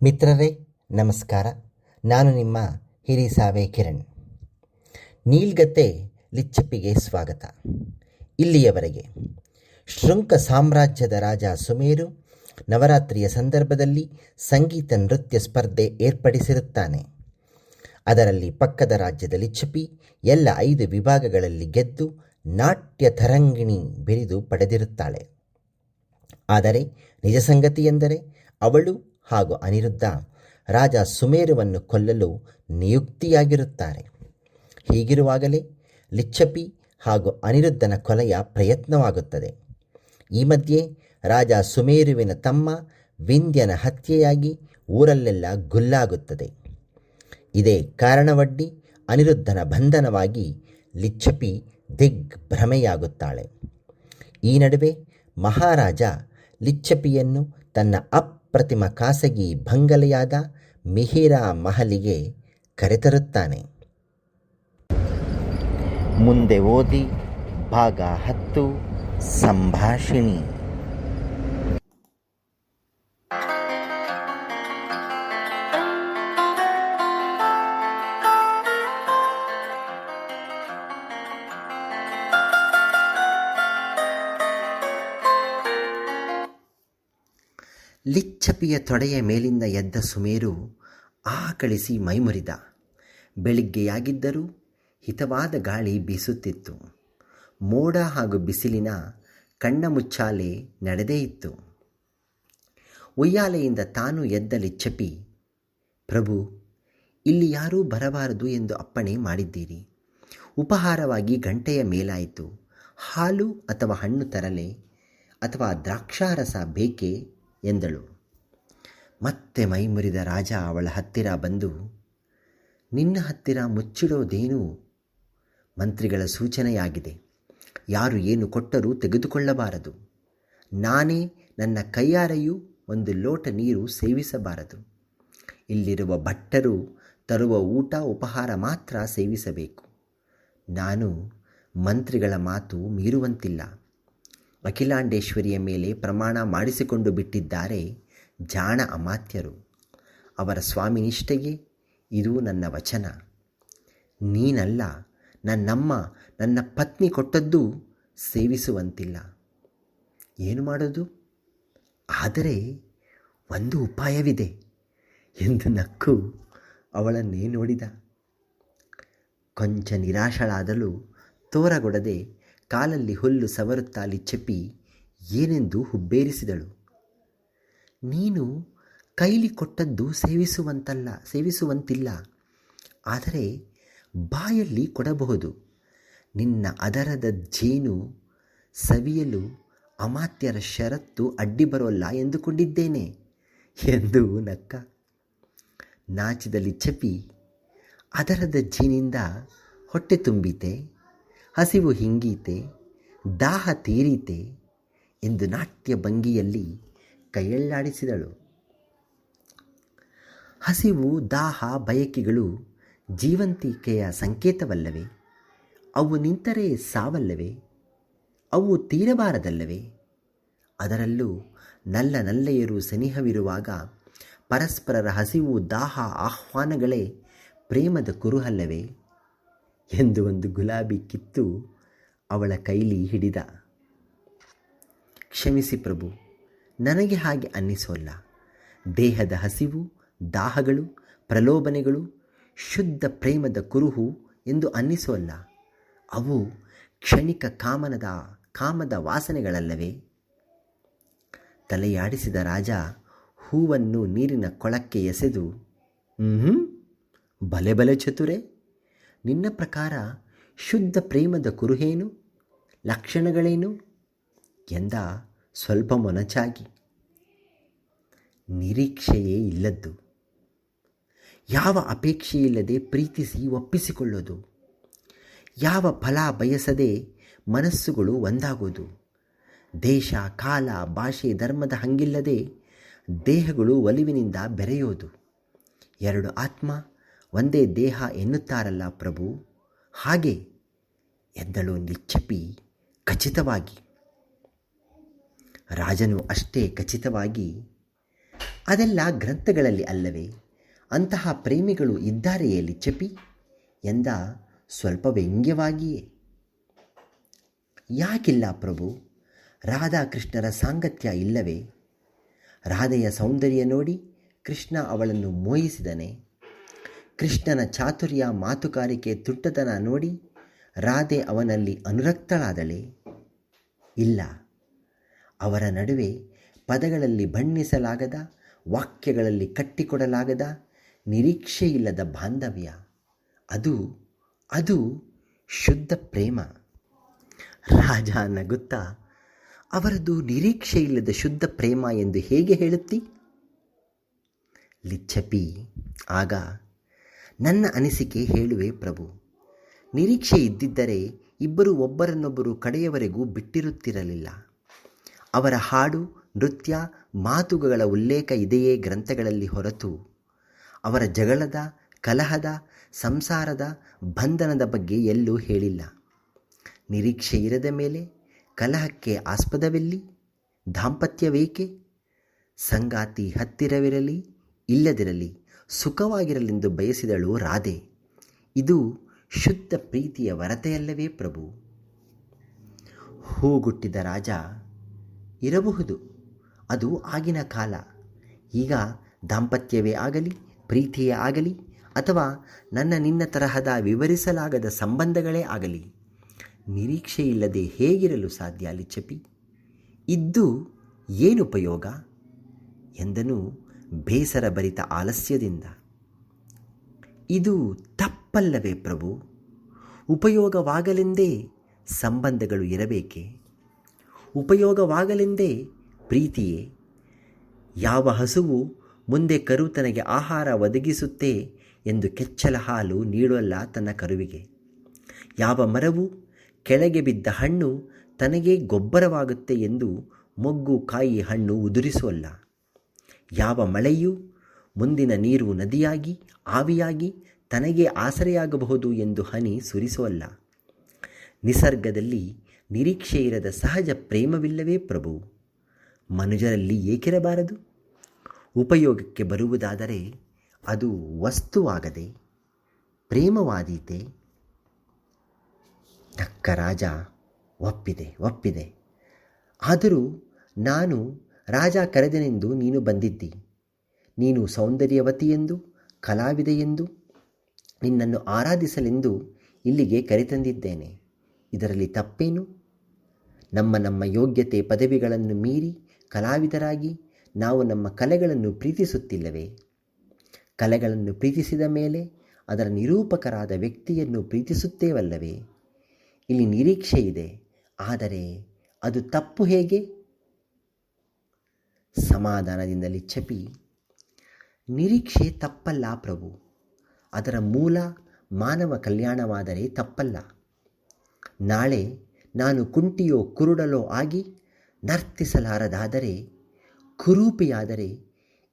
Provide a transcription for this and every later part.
ಮಿತ್ರರೇ ನಮಸ್ಕಾರ. ನಾನು ನಿಮ್ಮ ಹಿರಿಸಾವೆ ಕಿರಣ್. ನೀಳ್ಗತೆ ಲಿಚ್ಚಪಿಗೆ ಸ್ವಾಗತ. ಇಲ್ಲಿಯವರೆಗೆ ಶೃಂಗ ಸಾಮ್ರಾಜ್ಯದ ರಾಜ ಸುಮೇರು ನವರಾತ್ರಿಯ ಸಂದರ್ಭದಲ್ಲಿ ಸಂಗೀತ ನೃತ್ಯ ಸ್ಪರ್ಧೆ ಏರ್ಪಡಿಸಿರುತ್ತಾನೆ. ಅದರಲ್ಲಿ ಪಕ್ಕದ ರಾಜ್ಯದ ಲಿಚ್ಚಪಿ ಎಲ್ಲ 5 ವಿಭಾಗಗಳಲ್ಲಿ ಗೆದ್ದು ನಾಟ್ಯ ತರಂಗಿಣಿ ಬಿರಿದು ಪಡೆದಿರುತ್ತಾಳೆ. ಆದರೆ ನಿಜ ಸಂಗತಿಯೆಂದರೆ ಅವಳು ಹಾಗೂ ಅನಿರುದ್ಧ ರಾಜ ಸುಮೇರುವನ್ನು ಕೊಲ್ಲಲು ನಿಯುಕ್ತಿಯಾಗಿರುತ್ತಾರೆ. ಹೀಗಿರುವಾಗಲೇ ಲಿಚ್ಚಪಿ ಹಾಗೂ ಅನಿರುದ್ಧನ ಕೊಲೆಯ ಪ್ರಯತ್ನವಾಗುತ್ತದೆ. ಈ ಮಧ್ಯೆ ರಾಜ ಸುಮೇರುವಿನ ತಮ್ಮ ವಿಂಧ್ಯನ ಹತ್ಯೆಯಾಗಿ ಊರಲ್ಲೆಲ್ಲ ಗುಲ್ಲಾಗುತ್ತದೆ. ಇದೇ ಕಾರಣವಡ್ಡಿ ಅನಿರುದ್ಧನ ಬಂಧನವಾಗಿ ಲಿಚ್ಚಪಿ ದಿಗ್ಭ್ರಮೆಯಾಗುತ್ತಾಳೆ. ಈ ನಡುವೆ ಮಹಾರಾಜ ಲಿಚ್ಚಪಿಯನ್ನು ತನ್ನ ಅಪ್ರತಿಮ ಖಾಸಗಿ ಬಂಗಲೆಯಾದ ಮಿಹಿರಾ ಮಹಲಿಗೆ ಕರೆತರುತ್ತಾನೆ. ಮುಂದೆ ಓದಿ ಭಾಗ 10 ಸಂಭಾಷಿಣಿ. ಲಿಚ್ಚಪಿಯ ತೊಡೆಯ ಮೇಲಿಂದ ಎದ್ದ ಸುಮೇರು ಆಕಳಿಸಿ ಮೈಮುರಿದ. ಬೆಳಿಗ್ಗೆಯಾಗಿದ್ದರೂ ಹಿತವಾದ ಗಾಳಿ ಬೀಸುತ್ತಿತ್ತು. ಮೋಡ ಹಾಗೂ ಬಿಸಿಲಿನ ಕಣ್ಣಮುಚ್ಚಾಲೆ ನಡೆದೇ ಇತ್ತು. ಉಯ್ಯಾಲೆಯಿಂದ ತಾನು ಎದ್ದ ಲಿಚ್ಚಪಿ, ಪ್ರಭು, ಇಲ್ಲಿ ಯಾರೂ ಬರಬಾರದು ಎಂದು ಅಪ್ಪಣೆ ಮಾಡಿದ್ದೀರಿ. ಉಪಹಾರವಾಗಿ ಗಂಟೆಯ ಮೇಲಾಯಿತು. ಹಾಲು ಅಥವಾ ಹಣ್ಣು ತರಲೆ ಅಥವಾ ದ್ರಾಕ್ಷಾರಸ ಬೇಕೆ ಎಂದಳು. ಮತ್ತೆ ಮೈಮುರಿದ ರಾಜ ಅವಳ ಹತ್ತಿರ ಬಂದು, ನಿನ್ನ ಹತ್ತಿರ ಮುಚ್ಚಿಡೋದೇನು? ಮಂತ್ರಿಗಳ ಸೂಚನೆಯಾಗಿದೆ. ಯಾರು ಏನು ಕೊಟ್ಟರೂ ತೆಗೆದುಕೊಳ್ಳಬಾರದು. ನಾನೇ ನನ್ನ ಕೈಯಾರೆಯೂ 1 ಲೋಟ ನೀರು ಸೇವಿಸಬಾರದು. ಇಲ್ಲಿರುವ ಭಟ್ಟರು ತರುವ ಊಟ ಉಪಹಾರ ಮಾತ್ರ ಸೇವಿಸಬೇಕು. ನಾನು ಮಂತ್ರಿಗಳ ಮಾತು ಮೀರುವಂತಿಲ್ಲ. ಅಖಿಲಾಂಡೇಶ್ವರಿಯ ಮೇಲೆ ಪ್ರಮಾಣ ಮಾಡಿಸಿಕೊಂಡು ಬಿಟ್ಟಿದ್ದಾರೆ ಜಾಣ ಅಮಾತ್ಯರು. ಅವರ ಸ್ವಾಮಿನಿಷ್ಠೆಗೆ ಇದು ನನ್ನ ವಚನ. ನೀನಲ್ಲ, ನನ್ನಮ್ಮ ನನ್ನ ಪತ್ನಿ ಕೊಟ್ಟದ್ದು ಸೇವಿಸುವಂತಿಲ್ಲ. ಏನು ಮಾಡೋದು? ಆದರೆ ಒಂದು ಉಪಾಯವಿದೆ ಎಂದು ನಕ್ಕು ಅವಳನ್ನೇ ನೋಡಿದ. ಕೊಂಚ ನಿರಾಶಳಾದಲು ತೋರಗೊಡದೆ ಕಾಲಲ್ಲಿ ಹುಲ್ಲು ಸವರುತ್ತಾ ಲಿಚ್ಚಪಿ ಏನೆಂದು ಹುಬ್ಬೇರಿಸಿದಳು. ನೀನು ಕೈಲಿ ಕೊಟ್ಟದ್ದು ಸೇವಿಸುವಂತಿಲ್ಲ, ಆದರೆ ಬಾಯಲ್ಲಿ ಕೊಡಬಹುದು. ನಿನ್ನ ಅದರದ ಜೇನು ಸವಿಯಲು ಅಮಾತ್ಯರ ಷರತ್ತು ಅಡ್ಡಿ ಬರೋಲ್ಲ ಎಂದುಕೊಂಡಿದ್ದೇನೆ ಎಂದು ನಕ್ಕ. ನಾಚಿದ ಲಿಚ್ಚಪಿ, ಅದರದ ಜೇನಿಂದ ಹೊಟ್ಟೆ ತುಂಬೀತೆ, ಹಸಿವು ಹಿಂಗೀತೆ, ದಾಹ ತೀರೀತೆ ಎಂದು ನಾಟ್ಯ ಭಂಗಿಯಲ್ಲಿ ಕೈಯಲ್ಲಾಡಿಸಿದಳು. ಹಸಿವು, ದಾಹ, ಬಯಕೆಗಳು ಜೀವಂತಿಕೆಯ ಸಂಕೇತವಲ್ಲವೇ? ಅವು ನಿಂತರೆ ಸಾವಲ್ಲವೇ? ಅವು ತೀರಬಾರದಲ್ಲವೇ? ಅದರಲ್ಲೂ ನಲ್ಲೆಯರು ಸನಿಹವಿರುವಾಗ ಪರಸ್ಪರರ ಹಸಿವು, ದಾಹ, ಆಹ್ವಾನಗಳೇ ಪ್ರೇಮದ ಕುರುಹಲ್ಲವೇ ಎಂದು 1 ಗುಲಾಬಿ ಕಿತ್ತು ಅವಳ ಕೈಲಿ ಹಿಡಿದ. ಕ್ಷಮಿಸಿ ಪ್ರಭು, ನನಗೆ ಹಾಗೆ ಅನ್ನಿಸೋಲ್ಲ. ದೇಹದ ಹಸಿವು, ದಾಹಗಳು, ಪ್ರಲೋಭನೆಗಳು ಶುದ್ಧ ಪ್ರೇಮದ ಕುರುಹು ಎಂದು ಅನ್ನಿಸೋಲ್ಲ. ಅವು ಕ್ಷಣಿಕ ಕಾಮದ ವಾಸನೆಗಳಲ್ಲವೇ? ತಲೆಯಾಡಿಸಿದ ರಾಜ ಹೂವನ್ನು ನೀರಿನ ಕೊಳಕ್ಕೆ ಎಸೆದು, ಬಲೆ ಚತುರೆ, ನಿನ್ನ ಪ್ರಕಾರ ಶುದ್ಧ ಪ್ರೇಮದ ಕುರುಹೇನು, ಲಕ್ಷಣಗಳೇನು ಎಂದ ಸ್ವಲ್ಪ ಮೊನಚಾಗಿ. ನಿರೀಕ್ಷೆಯೇ ಇಲ್ಲದ್ದು, ಯಾವ ಅಪೇಕ್ಷೆಯಿಲ್ಲದೆ ಪ್ರೀತಿಸಿ ಒಪ್ಪಿಸಿಕೊಳ್ಳೋದು, ಯಾವ ಫಲ ಬಯಸದೆ ಮನಸ್ಸುಗಳು ಒಂದಾಗೋದು, ದೇಶ, ಕಾಲ, ಭಾಷೆ, ಧರ್ಮದ ಹಂಗಿಲ್ಲದೆ ದೇಹಗಳು ಒಲಿವಿನಿಂದ ಬೆರೆಯೋದು, 2 ಆತ್ಮ ಒಂದೇ ದೇಹ ಎನ್ನುತ್ತಾರಲ್ಲ ಪ್ರಭು, ಹಾಗೆ ಎಂದಳು ಲಿಚ್ಚಪಿ ಖಚಿತವಾಗಿ. ರಾಜನು ಅಷ್ಟೇ ಖಚಿತವಾಗಿ, ಅದೆಲ್ಲ ಗ್ರಂಥಗಳಲ್ಲಿ ಅಲ್ಲವೇ? ಅಂತಹ ಪ್ರೇಮಿಗಳು ಇದ್ದಾರೆಯೇ ಲಿಚ್ಚಪಿ ಎಂದ ಸ್ವಲ್ಪ ವ್ಯಂಗ್ಯವಾಗಿಯೇ. ಯಾಕಿಲ್ಲ ಪ್ರಭು, ರಾಧಾಕೃಷ್ಣರ ಸಾಂಗತ್ಯ ಇಲ್ಲವೇ? ರಾಧೆಯ ಸೌಂದರ್ಯ ನೋಡಿ ಕೃಷ್ಣ ಅವಳನ್ನು ಮೋಹಿಸಿದನೆ. ಕೃಷ್ಣನ ಚಾತುರ್ಯ, ಮಾತುಗಾರಿಕೆ, ತುಟ್ಟತನ ನೋಡಿ ರಾಧೆ ಅವನಲ್ಲಿ ಅನುರಕ್ತಳಾದಳೆ. ಇಲ್ಲ, ಅವರ ನಡುವೆ ಪದಗಳಲ್ಲಿ ಬಣ್ಣಿಸಲಾಗದ, ವಾಕ್ಯಗಳಲ್ಲಿ ಕಟ್ಟಿಕೊಡಲಾಗದ, ನಿರೀಕ್ಷೆಯಿಲ್ಲದ ಬಾಂಧವ್ಯ. ಅದು ಶುದ್ಧ ಪ್ರೇಮ. ರಾಜ ನಗುತ್ತಾ, ಅವರದು ನಿರೀಕ್ಷೆಯಿಲ್ಲದ ಶುದ್ಧ ಪ್ರೇಮ ಎಂದು ಹೇಗೆ ಹೇಳುತ್ತಿ? ಲಿಚ್ಚಪಿ, ಆಗ ನನ್ನ ಅನಿಸಿಕೆ ಹೇಳುವೆ ಪ್ರಭು. ನಿರೀಕ್ಷೆ ಇದ್ದಿದ್ದರೆ ಇಬ್ಬರು ಒಬ್ಬರನ್ನೊಬ್ಬರು ಕಡೆಯವರೆಗೂ ಬಿಟ್ಟಿರುತ್ತಿರಲಿಲ್ಲ. ಅವರ ಹಾಡು, ನೃತ್ಯ, ಮಾತುಗಳ ಉಲ್ಲೇಖ ಇದೆಯೇ ಗ್ರಂಥಗಳಲ್ಲಿ ಹೊರತು ಅವರ ಜಗಳದ, ಕಲಹದ, ಸಂಸಾರದ, ಬಂಧನದ ಬಗ್ಗೆ ಎಲ್ಲೂ ಹೇಳಿಲ್ಲ. ನಿರೀಕ್ಷೆ ಇರದ ಮೇಲೆ ಕಲಹಕ್ಕೆ ಆಸ್ಪದವೆಲ್ಲಿ? ದಾಂಪತ್ಯವೇಕೆ? ಸಂಗಾತಿ ಹತ್ತಿರವಿರಲಿ ಇಲ್ಲದಿರಲಿ ಸುಖವಾಗಿರಲೆಂದು ಬಯಸಿದಳು ರಾಧೆ. ಇದು ಶುದ್ಧ ಪ್ರೀತಿಯ ವರತೆಯಲ್ಲವೇ ಪ್ರಭು? ಹೂಗುಟ್ಟಿದ ರಾಜ, ಇರಬಹುದು, ಅದು ಆಗಿನ ಕಾಲ. ಈಗ ದಾಂಪತ್ಯವೇ ಆಗಲಿ, ಪ್ರೀತಿಯೇ ಆಗಲಿ, ಅಥವಾ ನಿನ್ನ ತರಹದ ವಿವರಿಸಲಾಗದ ಸಂಬಂಧಗಳೇ ಆಗಲಿ, ನಿರೀಕ್ಷೆಯಿಲ್ಲದೆ ಹೇಗಿರಲು ಸಾಧ್ಯ ಲಿಚ್ಚಪಿ? ಇದ್ದು ಏನುಪಯೋಗ ಎಂದನು ಬೇಸರಭರಿತ ಆಲಸ್ಯದಿಂದ. ಇದು ತಪ್ಪಲ್ಲವೇ ಪ್ರಭು? ಉಪಯೋಗವಾಗಲೆಂದೇ ಸಂಬಂಧಗಳು ಇರಬೇಕೆ? ಉಪಯೋಗವಾಗಲೆಂದೇ ಪ್ರೀತಿಯೇ? ಯಾವ ಹಸುವು ಮುಂದೆ ಕರು ತನಗೆ ಆಹಾರ ಒದಗಿಸುತ್ತೆ ಎಂದು ಕೆಚ್ಚಲ ಹಾಲು ನೀಡೋಲ್ಲ ತನ್ನ ಕರುವಿಗೆ? ಯಾವ ಮರವು ಕೆಳಗೆ ಬಿದ್ದ ಹಣ್ಣು ತನಗೇ ಗೊಬ್ಬರವಾಗುತ್ತೆ ಎಂದು ಮೊಗ್ಗು, ಕಾಯಿ, ಹಣ್ಣು ಉದುರಿಸೋಲ್ಲ? ಯಾವ ಮಳೆಯೂ ಮುಂದಿನ ನೀರು ನದಿಯಾಗಿ, ಆವಿಯಾಗಿ ತನಗೇ ಆಸರೆಯಾಗಬಹುದು ಎಂದು ಹನಿ ಸುರಿಸೋಲ್ಲ? ನಿಸರ್ಗದಲ್ಲಿ ನಿರೀಕ್ಷೆ ಇರದ ಸಹಜ ಪ್ರೇಮವಿಲ್ಲವೇ ಪ್ರಭು? ಮನುಜರಲ್ಲಿ ಏಕಿರಬಾರದು? ಉಪಯೋಗಕ್ಕೆ ಬರುವುದಾದರೆ ಅದು ವಸ್ತುವಾಗದೆ ಪ್ರೇಮವಾದೀತೆ. ನಕ್ಕ ರಾಜ, ಒಪ್ಪಿದೆ. ಆದರೂ ನಾನು ರಾಜ ಕರೆದನೆಂದು ನೀನು ಬಂದಿದ್ದಿ. ನೀನು ಸೌಂದರ್ಯವತಿಯೆಂದು, ಕಲಾವಿದೆಯೆಂದು, ನಿನ್ನನ್ನು ಆರಾಧಿಸಲೆಂದು ಇಲ್ಲಿಗೆ ಕರೆತಂದಿದ್ದೇನೆ. ಇದರಲ್ಲಿ ತಪ್ಪೇನು? ನಮ್ಮ ಯೋಗ್ಯತೆ ಪದವಿಗಳನ್ನು ಮೀರಿ ಕಲಾವಿದರಾಗಿ ನಾವು ನಮ್ಮ ಕಲೆಗಳನ್ನು ಪ್ರೀತಿಸುತ್ತಿಲ್ಲವೇ? ಕಲೆಗಳನ್ನು ಪ್ರೀತಿಸಿದ ಮೇಲೆ ಅದರ ನಿರೂಪಕರಾದ ವ್ಯಕ್ತಿಯನ್ನು ಪ್ರೀತಿಸುತ್ತೇವಲ್ಲವೇ? ಇಲ್ಲಿ ನಿರೀಕ್ಷೆ ಇದೆ, ಆದರೆ ಅದು ತಪ್ಪು ಹೇಗೆ? ಸಮಾಧಾನದಿಂದ ಲಿಚ್ಚಪಿ, ನಿರೀಕ್ಷೆ ತಪ್ಪಲ್ಲ ಪ್ರಭು. ಅದರ ಮೂಲ ಮಾನವ ಕಲ್ಯಾಣವಾದರೆ ತಪ್ಪಲ್ಲ. ನಾಳೆ ನಾನು ಕುಂಟಿಯೋ ಕುರುಡಲೋ ಆಗಿ ನರ್ತಿಸಲಾರದಾದರೆ, ಕುರೂಪಿಯಾದರೆ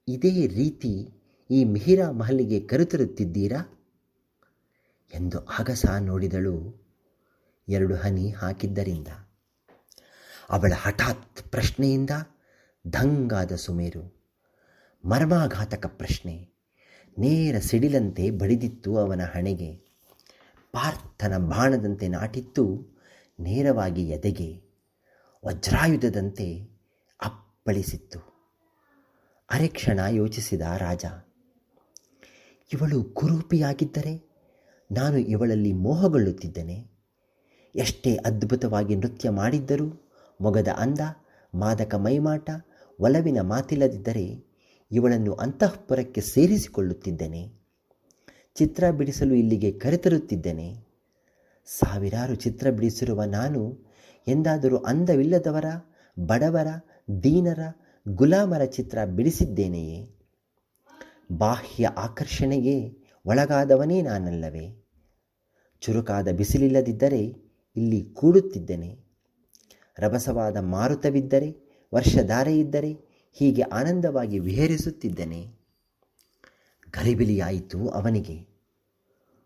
ಇದೇ ರೀತಿ ಈ ಮಿಹಿರಾ ಮಹಲಿಗೆ ಕರೆತರುತ್ತಿದ್ದೀರಾ ಎಂದು ಅಗಸ ನೋಡಿದಳು, 2 ಹನಿ ಹಾಕಿದ್ದರಿಂದ. ಅವಳ ಹಠಾತ್ ಪ್ರಶ್ನೆಯಿಂದ ದಂಗಾದ ಸುಮೇರು. ಮರ್ಮಾಘಾತಕ ಪ್ರಶ್ನೆ ನೇರ ಸಿಡಿಲಂತೆ ಬಡಿದಿತ್ತು ಅವನ ಹಣೆಗೆ. ಪಾರ್ಥನ ಬಾಣದಂತೆ ನಾಟಿತ್ತು ನೇರವಾಗಿ ಎದೆಗೆ. ವಜ್ರಾಯುಧದಂತೆ ಅಪ್ಪಳಿಸಿತ್ತು. ಅರೆಕ್ಷಣ ಯೋಚಿಸಿದ ರಾಜ, ಇವಳು ಕುರೂಪಿಯಾಗಿದ್ದರೆ ನಾನು ಇವಳಲ್ಲಿ ಮೋಹಗೊಳ್ಳುತ್ತಿದ್ದೇನೆ. ಎಷ್ಟೇ ಅದ್ಭುತವಾಗಿ ನೃತ್ಯ ಮಾಡಿದ್ದರೂ ಮೊಗದ ಅಂದ, ಮಾದಕ ಮೈಮಾಟ, ಒಲವಿನ ಮಾತಿಲ್ಲದಿದ್ದರೆ ಇವಳನ್ನು ಅಂತಃಪುರಕ್ಕೆ ಸೇರಿಸಿಕೊಳ್ಳುತ್ತಿದ್ದೇನೆ. ಚಿತ್ರ ಬಿಡಿಸಲು ಇಲ್ಲಿಗೆ ಕರೆತರುತ್ತಿದ್ದೇನೆ. ಸಾವಿರಾರು ಚಿತ್ರ ಬಿಡಿಸಿರುವ ನಾನು ಎಂದಾದರೂ ಅಂದವಿಲ್ಲದವರ, ಬಡವರ, ದೀನರ, ಗುಲಾಮರ ಚಿತ್ರ ಬಿಡಿಸಿದ್ದೇನೆಯೇ? ಬಾಹ್ಯ ಆಕರ್ಷಣೆಗೆ ಒಳಗಾದವನೇ ನಾನಲ್ಲವೇ? ಚುರುಕಾದ ಬಿಸಿಲಿಲ್ಲದಿದ್ದರೆ ಇಲ್ಲಿ ಕೂಡುತ್ತಿದ್ದೇನೆ. ರಭಸವಾದ ಮಾರುತವಿದ್ದರೆ, ವರ್ಷಧಾರೆಯಿದ್ದರೆ ಹೀಗೆ ಆನಂದವಾಗಿ ವಿಹರಿಸುತ್ತಿದ್ದೇನೆ. ಗಲಿಬಿಲಿಯಾಯಿತು ಅವನಿಗೆ.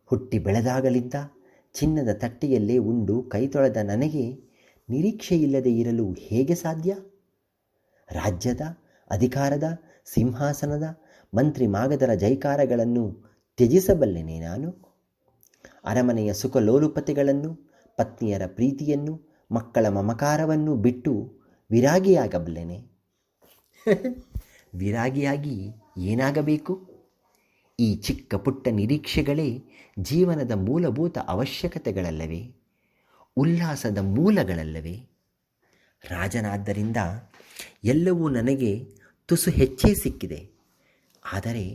ಹುಟ್ಟಿ ಬೆಳೆದಾಗಲಿದ್ದ ಚಿನ್ನದ ತಟ್ಟೆಯಲ್ಲೇ ಉಂಡು ಕೈ ತೊಳೆದ ನನಗೆ ನಿರೀಕ್ಷೆಯಿಲ್ಲದೆ ಇರಲು ಹೇಗೆ ಸಾಧ್ಯ? ರಾಜ್ಯದ, ಅಧಿಕಾರದ, ಸಿಂಹಾಸನದ ಮಂತ್ರಿ ಮಾಗದರ ಜೈಕಾರಗಳನ್ನು ತ್ಯಜಿಸಬಲ್ಲೆನೆ ನಾನು? ಅರಮನೆಯ ಸುಖಲೋಲುಪತೆಗಳನ್ನು, ಪತ್ನಿಯರ ಪ್ರೀತಿಯನ್ನು, ಮಕ್ಕಳ ಮಮಕಾರವನ್ನು ಬಿಟ್ಟು ವಿರಾಗಿಯಾಗಬಲ್ಲೆನೆ? ವಿರಾಗಿಯಾಗಿ ಏನಾಗಬೇಕು? ಈ ಚಿಕ್ಕ ಪುಟ್ಟ ನಿರೀಕ್ಷೆಗಳೇ ಜೀವನದ ಮೂಲಭೂತ ಅವಶ್ಯಕತೆಗಳಲ್ಲವೇ? ಉಲ್ಲಾಸದ ಮೂಲಗಳಲ್ಲವೇ? ರಾಜನಾದ್ದರಿಂದ ಎಲ್ಲವೂ ನನಗೆ ತುಸು ಹೆಚ್ಚೇ ಸಿಕ್ಕಿದೆ. ಆದರೆ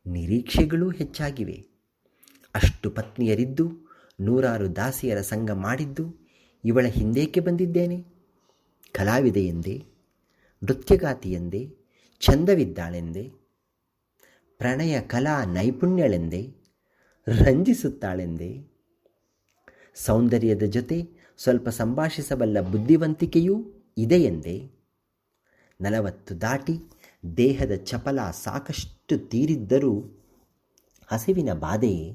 ನಿರೀಕ್ಷೆಗಳೂ ಹೆಚ್ಚಾಗಿವೆ. ಅಷ್ಟು ಪತ್ನಿಯರಿದ್ದು 100 ದಾಸಿಯರ ಸಂಗ ಮಾಡಿದ್ದು ಇವಳ ಹಿಂದೇಕೆ ಬಂದಿದ್ದೇನೆ? ಕಲಾವಿದೆಯೆಂದೇ, ನೃತ್ಯಗಾತಿಯೆಂದೇ, ಚಂದವಿದ್ದಾಳೆಂದೇ, ಪ್ರಣಯ ಕಲಾ ನೈಪುಣ್ಯಳೆಂದೇ, ರಂಜಿಸುತ್ತಾಳೆಂದೇ, ಸೌಂದರ್ಯದ ಜೊತೆ ಸ್ವಲ್ಪ ಸಂಭಾಷಿಸಬಲ್ಲ ಬುದ್ಧಿವಂತಿಕೆಯೂ ಇದೆಯೆಂದೇ, 40 ದಾಟಿ ದೇಹದ ಚಪಲ ಸಾಕಷ್ಟು ತೀರಿದ್ದರೂ ಹಸಿವಿನ ಬಾಧೆಯೇ?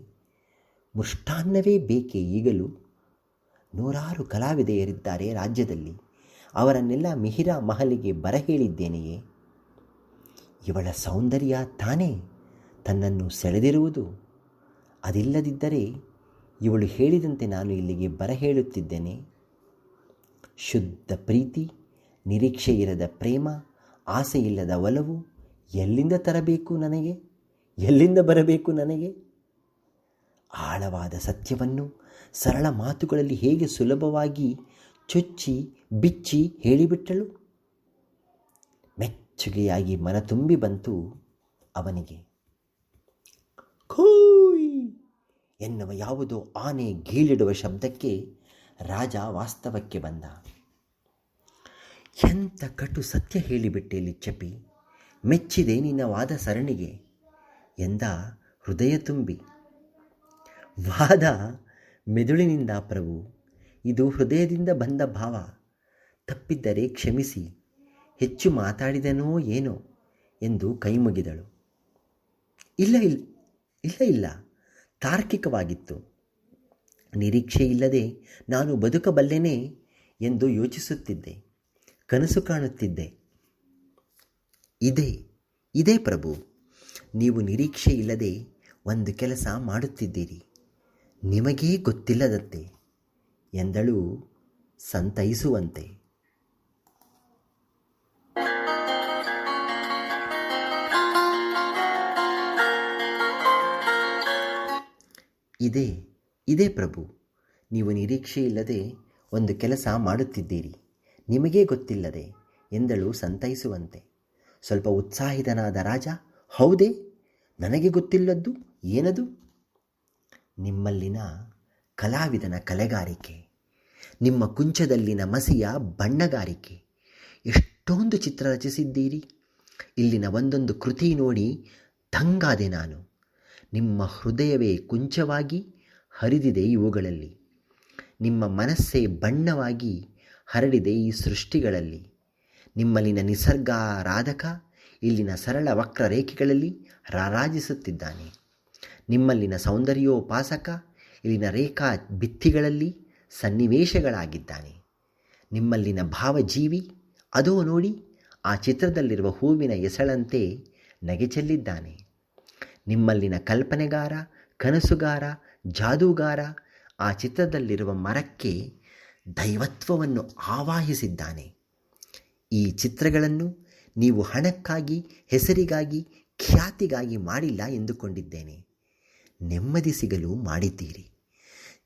ಮೃಷ್ಟಾನ್ನವೇ ಬೇಕೇ ಈಗಲೂ? 100 ಕಲಾವಿದೆಯರಿದ್ದಾರೆ ರಾಜ್ಯದಲ್ಲಿ. ಅವರನ್ನೆಲ್ಲ ಮಿಹಿರ ಮಹಲಿಗೆ ಬರಹೇಳಿದ್ದೇನೆಯೇ? ಇವಳ ಸೌಂದರ್ಯ ತಾನೇ ತನ್ನನ್ನು ಸೆಳೆದಿರುವುದು. ಅದಿಲ್ಲದಿದ್ದರೆ ಇವಳು ಹೇಳಿದಂತೆ ನಾನು ಇಲ್ಲಿಗೆ ಬರಹೇಳುತ್ತಿದ್ದೇನೆ. ಶುದ್ಧ ಪ್ರೀತಿ, ನಿರೀಕ್ಷೆ ಇರದ ಪ್ರೇಮ, ಆಸೆಯಿಲ್ಲದ ಒಲವು ಎಲ್ಲಿಂದ ತರಬೇಕು ನನಗೆ? ಎಲ್ಲಿಂದ ಬರಬೇಕು ನನಗೆ? ಆಳವಾದ ಸತ್ಯವನ್ನು ಸರಳ ಮಾತುಗಳಲ್ಲಿ ಹೇಗೆ ಸುಲಭವಾಗಿ ಚುಚ್ಚಿ ಬಿಚ್ಚಿ ಹೇಳಿಬಿಟ್ಟಳು. ಮೆಚ್ಚುಗೆಯಾಗಿ ಮನ ತುಂಬಿ ಬಂತು ಅವನಿಗೆ. ಖೋಯ್ ಎನ್ನುವ ಯಾವುದೋ ಆನೆ ಗೀಳಿಡುವ ಶಬ್ದಕ್ಕೆ ರಾಜ ವಾಸ್ತವಕ್ಕೆ ಬಂದ. ಎಂಥ ಕಟು ಸತ್ಯ ಹೇಳಿಬಿಟ್ಟೆ ಲಿಚ್ಚಪಿ, ಮೆಚ್ಚಿದೆ ನಿನ್ನ ವಾದ ಸರಣಿಗೆ ಎಂದ ಹೃದಯ ತುಂಬಿ. ವಾದ ಮೆದುಳಿನಿಂದ ಪ್ರಭು, ಇದು ಹೃದಯದಿಂದ ಬಂದ ಭಾವ. ತಪ್ಪಿದ್ದರೆ ಕ್ಷಮಿಸಿ, ಹೆಚ್ಚು ಮಾತಾಡಿದನೋ ಏನೋ ಎಂದು ಕೈಮುಗಿದಳು. ಇಲ್ಲ ಇಲ್ಲ ಇಲ್ಲ ಇಲ್ಲ ತಾರ್ಕಿಕವಾಗಿತ್ತು. ನಿರೀಕ್ಷೆ ಇಲ್ಲದೆ ನಾನು ಬದುಕಬಲ್ಲೆನೇ ಎಂದು ಯೋಚಿಸುತ್ತಿದ್ದೆ, ಕನಸು ಕಾಣುತ್ತಿದ್ದೆ. ಇದೇ ಪ್ರಭು, ನೀವು ನಿರೀಕ್ಷೆ ಇಲ್ಲದೆ ಒಂದು ಕೆಲಸ ಮಾಡುತ್ತಿದ್ದೀರಿ, ನಿಮಗೇ ಗೊತ್ತಿಲ್ಲದಂತೆ ಎಂದಳು ಸಂತೈಸುವಂತೆ. ಇದೇ ಪ್ರಭು, ನೀವು ನಿರೀಕ್ಷೆ ಇಲ್ಲದೆ ಒಂದು ಕೆಲಸ ಮಾಡುತ್ತಿದ್ದೀರಿ, ನಿಮಗೇ ಗೊತ್ತಿಲ್ಲದೆ ಎಂದಳು ಸಂತೈಸುವಂತೆ. ಸ್ವಲ್ಪ ಉತ್ಸಾಹಿತನಾದ ರಾಜ, ಹೌದೇ, ನನಗೆ ಗೊತ್ತಿಲ್ಲದ್ದು ಏನದು? ನಿಮ್ಮಲ್ಲಿನ ಕಲಾವಿದನ ಕಲೆಗಾರಿಕೆ, ನಿಮ್ಮ ಕುಂಚದಲ್ಲಿನ ಮಸಿಯ ಬಣ್ಣಗಾರಿಕೆ. ಎಷ್ಟೊಂದು ಚಿತ್ರ ರಚಿಸಿದ್ದೀರಿ. ಇಲ್ಲಿನ ಒಂದೊಂದು ಕೃತಿ ನೋಡಿ ದಂಗಾದೆ ನಾನು. ನಿಮ್ಮ ಹೃದಯವೇ ಕುಂಚವಾಗಿ ಹರಿದಿದೆ ಇವುಗಳಲ್ಲಿ. ನಿಮ್ಮ ಮನಸ್ಸೇ ಬಣ್ಣವಾಗಿ ಹರಡಿದೆ ಈ ಸೃಷ್ಟಿಗಳಲ್ಲಿ. ನಿಮ್ಮಲ್ಲಿನ ನಿಸರ್ಗಾರಾಧಕ ಇಲ್ಲಿನ ಸರಳ ವಕ್ರರೇಖೆಗಳಲ್ಲಿ ರಾರಾಜಿಸುತ್ತಿದ್ದಾನೆ. ನಿಮ್ಮಲ್ಲಿನ ಸೌಂದರ್ಯೋಪಾಸಕ ಇಲ್ಲಿನ ರೇಖಾ ಭಿತ್ತಿಗಳಲ್ಲಿ ಸನ್ನಿವೇಶಗಳಾಗಿದ್ದಾನೆ. ನಿಮ್ಮಲ್ಲಿನ ಭಾವಜೀವಿ ಅದೋ ನೋಡಿ ಆ ಚಿತ್ರದಲ್ಲಿರುವ ಹೂವಿನ ಎಸಳಂತೆ ನಗೆ ಚೆಲ್ಲಿದ್ದಾನೆ. ನಿಮ್ಮಲ್ಲಿನ ಕಲ್ಪನೆಗಾರ, ಕನಸುಗಾರ, ಜಾದೂಗಾರ ಆ ಚಿತ್ರದಲ್ಲಿರುವ ಮರಕ್ಕೆ ದೈವತ್ವವನ್ನು ಆವಾಹಿಸಿದ್ದಾನೆ. ಈ ಚಿತ್ರಗಳನ್ನು ನೀವು ಹಣಕ್ಕಾಗಿ, ಹೆಸರಿಗಾಗಿ, ಖ್ಯಾತಿಗಾಗಿ ಮಾಡಿಲ್ಲ ಎಂದುಕೊಂಡಿದ್ದೇನೆ. ನೆಮ್ಮದಿ ಸಿಗಲು ಮಾಡಿದ್ದೀರಿ,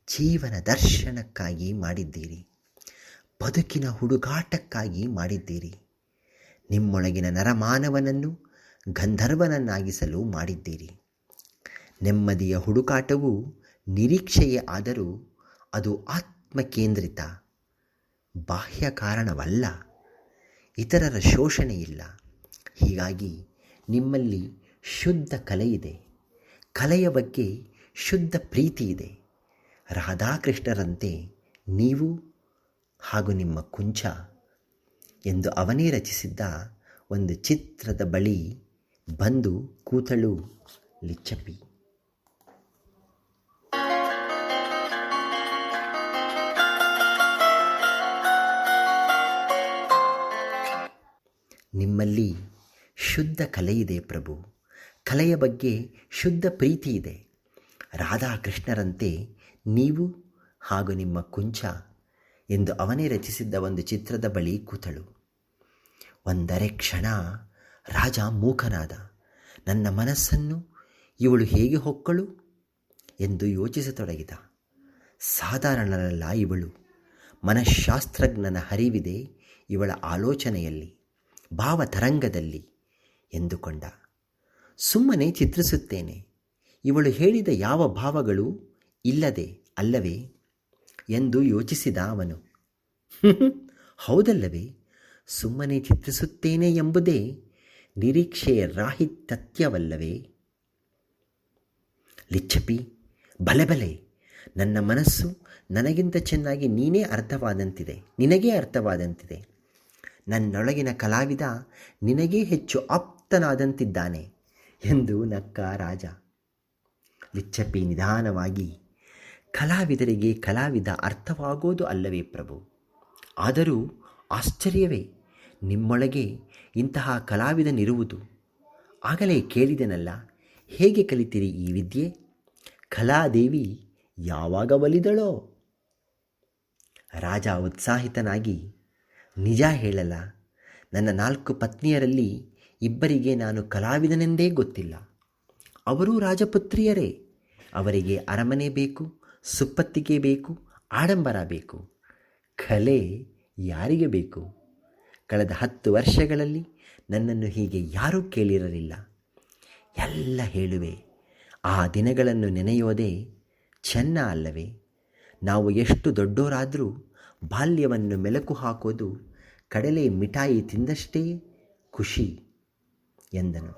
ಜೀವನ ದರ್ಶನಕ್ಕಾಗಿ ಮಾಡಿದ್ದೀರಿ, ಬದುಕಿನ ಹುಡುಗಾಟಕ್ಕಾಗಿ ಮಾಡಿದ್ದೀರಿ, ನಿಮ್ಮೊಳಗಿನ ನರಮಾನವನನ್ನು ಗಂಧರ್ವನನ್ನಾಗಿಸಲು ಮಾಡಿದ್ದೀರಿ. ನೆಮ್ಮದಿಯ ಹುಡುಕಾಟವು ನಿರೀಕ್ಷೆಯೇ ಆದರೂ ಅದು ಆತ್ಮಕೇಂದ್ರಿತ, ಬಾಹ್ಯ ಕಾರಣವಲ್ಲ, ಇತರರ ಶೋಷಣೆ ಇಲ್ಲ. ಹೀಗಾಗಿ ನಿಮ್ಮಲ್ಲಿ ಶುದ್ಧ ಕಲೆ ಇದೆ, ಕಲೆಯ ಬಗ್ಗೆ ಶುದ್ಧ ಪ್ರೀತಿ ಇದೆ. ರಾಧಾಕೃಷ್ಣರಂತೆ ನೀವು ಹಾಗೂ ನಿಮ್ಮ ಕುಂಚ ಎಂದು ಅವನೇ ರಚಿಸಿದ್ದ ಒಂದು ಚಿತ್ರದ ಬಳಿ ಬಂದು ಕೂತಳು ಲಿಚ್ಚಪಿ. ನಿಮ್ಮಲ್ಲಿ ಶುದ್ಧ ಕಲೆಯಿದೆ ಪ್ರಭು. ಕಲೆಯ ಬಗ್ಗೆ ಶುದ್ಧ ಪ್ರೀತಿ ಇದೆ. ರಾಧಾಕೃಷ್ಣರಂತೆ ನೀವು ಹಾಗೂ ನಿಮ್ಮ ಕುಂಚ ಎಂದು ಅವನೇ ರಚಿಸಿದ್ದ ಒಂದು ಚಿತ್ರದ ಬಳಿ ಕೂತಳು. ಒಂದರೆ ಕ್ಷಣ ರಾಜ ಮೂಕನಾದ. ನನ್ನ ಮನಸ್ಸನ್ನು ಇವಳು ಹೇಗೆ ಹೊಕ್ಕಳು ಎಂದು ಯೋಚಿಸತೊಡಗಿದ. ಸಾಧಾರಣಳಲ್ಲ ಇವಳು, ಮನಃಶಾಸ್ತ್ರಜ್ಞನ ಹರಿವಿದೆ ಇವಳ ಆಲೋಚನೆಯಲ್ಲಿ, ಭಾವತರಂಗದಲ್ಲಿ ಎಂದುಕೊಂಡ. ಸುಮ್ಮನೆ ಚಿತ್ರಿಸುತ್ತೇನೆ, ಇವಳು ಹೇಳಿದ ಯಾವ ಭಾವಗಳು ಇಲ್ಲದೆ ಅಲ್ಲವೇ ಎಂದು ಯೋಚಿಸಿದ ಅವನು. ಹೌದಲ್ಲವೇ, ಸುಮ್ಮನೆ ಚಿತ್ರಿಸುತ್ತೇನೆ ಎಂಬುದೇ ನಿರೀಕ್ಷೆಯ ರಾಹಿತ್ಯವಲ್ಲವೇ? ಲಿಚ್ಚಪಿ, ಬಲೆ ನನ್ನ ಮನಸ್ಸು ನನಗಿಂತ ಚೆನ್ನಾಗಿ ನಿನಗೇ ಅರ್ಥವಾದಂತಿದೆ. ನನ್ನೊಳಗಿನ ಕಲಾವಿದ ನಿನಗೇ ಹೆಚ್ಚು ಆಪ್ತನಾದಂತಿದ್ದಾನೆ ಎಂದು ನಕ್ಕ ರಾಜ. ಲಿಚ್ಚಪಿ ನಿಧಾನವಾಗಿ, ಕಲಾವಿದರಿಗೆ ಕಲಾವಿದ ಅರ್ಥವಾಗೋದು ಅಲ್ಲವೇ ಪ್ರಭು? ಆದರೂ ಆಶ್ಚರ್ಯವೇ, ನಿಮ್ಮೊಳಗೆ ಇಂತಹ ಕಲಾವಿದನಿರುವುದು. ಆಗಲೇ ಕೇಳಿದೆನಲ್ಲ, ಹೇಗೆ ಕಲಿತಿರಿ ಈ ವಿದ್ಯೆ? ಕಲಾದೇವಿ ಯಾವಾಗ ಒಲಿದಳೋ? ರಾಜ ಉತ್ಸಾಹಿತನಾಗಿ, ನಿಜ ಹೇಳಲ್ಲ, ನನ್ನ 4 ಪತ್ನಿಯರಲ್ಲಿ ಇಬ್ಬರಿಗೆ ನಾನು ಕಲಾವಿದನೆಂದೇ ಗೊತ್ತಿಲ್ಲ. ಅವರೂ ರಾಜಪುತ್ರಿಯರೇ. ಅವರಿಗೆ ಅರಮನೆ ಬೇಕು, ಸುಪ್ಪತ್ತಿಗೆ ಬೇಕು, ಆಡಂಬರ ಬೇಕು. ಕಲೆ ಯಾರಿಗೆ ಬೇಕು? ಕಳೆದ 10 ವರ್ಷಗಳಲ್ಲಿ ನನ್ನನ್ನು ಹೀಗೆ ಯಾರೂ ಕೇಳಿರಲಿಲ್ಲ. ಎಲ್ಲ ಹೇಳುವೆ. ಆ ದಿನಗಳನ್ನು ನೆನೆಯೋದೇ ಚೆನ್ನ ಅಲ್ಲವೇ? ನಾವು ಎಷ್ಟು ದೊಡ್ಡೋರಾದರೂ ಬಾಲ್ಯವನ್ನು ಮೆಲುಕು ಹಾಕೋದು ಕಡಲೆ ಮಿಠಾಯಿ ತಿಂದಷ್ಟೇ ಖುಷಿ ಎಂದನು.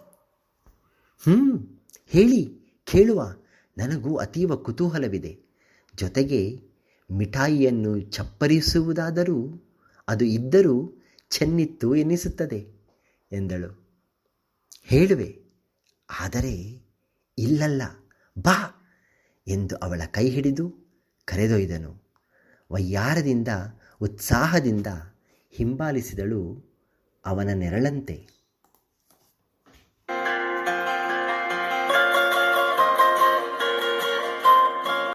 ಹೇಳಿ, ಕೇಳುವ. ನನಗೂ ಅತೀವ ಕುತೂಹಲವಿದೆ. ಜೊತೆಗೆ ಮಿಠಾಯಿಯನ್ನು ಚಪ್ಪರಿಸುವುದಾದರೂ ಅದು ಇದ್ದರೂ ಚೆನ್ನಿತ್ತು ಎನ್ನಿಸುತ್ತದೆ ಎಂದಳು. ಹೇಳುವೆ, ಆದರೆ ಇಲ್ಲಲ್ಲ, ಬಾ ಎಂದು ಅವಳ ಕೈ ಹಿಡಿದು ಕರೆದೊಯ್ದನು. ವಯ್ಯಾರದಿಂದ ಉತ್ಸಾಹದಿಂದ ಹಿಂಬಾಲಿಸಿದಳು ಅವನ ನೆರಳಂತೆ.